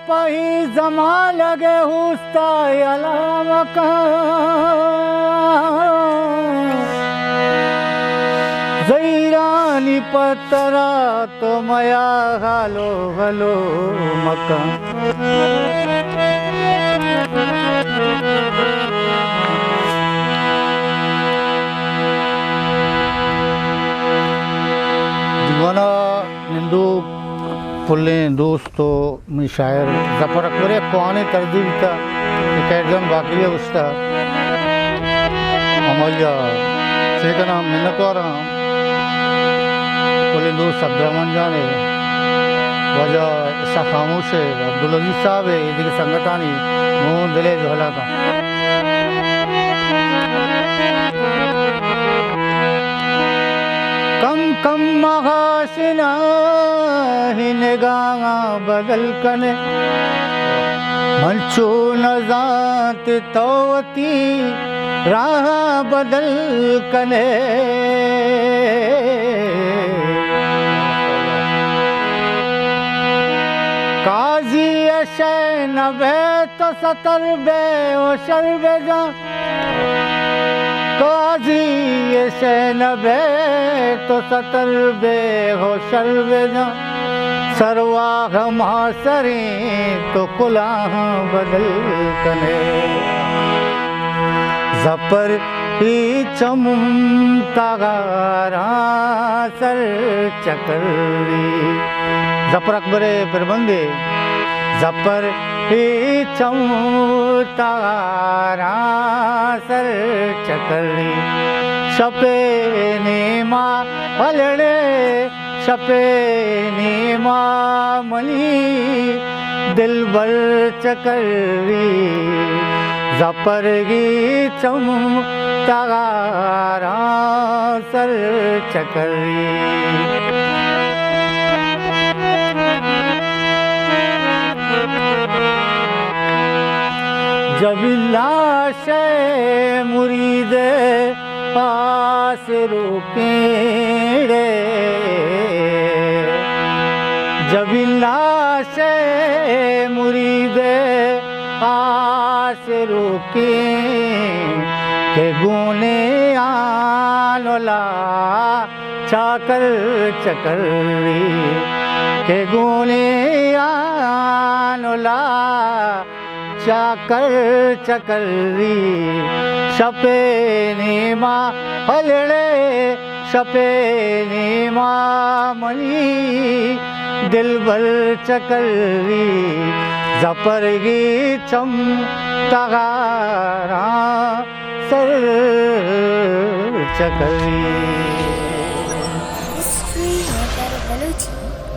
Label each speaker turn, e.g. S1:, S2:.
S1: पही जमा लगे हुस्ता अलाम जैरानी पतरा तो मया हालो हलो मका जीवना निंदू पुल्ले दोस्तो मी शायर जफर अकबर कौने तरदीता कैदन बाकी उस्ता अमलिया सेकना मिन्नतवारा पुल्ले दोस्त अब्दुलरहमान जाने वजह ऐसा खामोश है अब्दुल अजीज साहब है इधर संगतानी मोहन दिले जोहला का कम कम महासिना ही निगाह बदल कने मंचो नजात तोती राह बदल कने काजी शे नबे तो सतर बे ओ शर्बे जा काजी से नबे तो सतर बे हो शर्बे जा सरवाह मासरी तो कुलाह बदल कने जपर ही चमता गारा सर चकरी जफर अकबरे प्रबंधे जफर ही चमता गारा सर चकरी शपे नीमा हलड़े शपे नीमा मनी दिल भर चकरी जफर की चमता गारा सर चकरी जब लाशे मुरीदे पास रुकेड़े जब लाशे मुरीदे पास रुके के गुने आनोला चाकर चकरी के गुने आनोला चाकर चकरी शपे नीमा हलड़े शपे नीमा मनी दिल भर चकरी जफर की चम तगारा सर चकरी।
S2: History Maker Balochi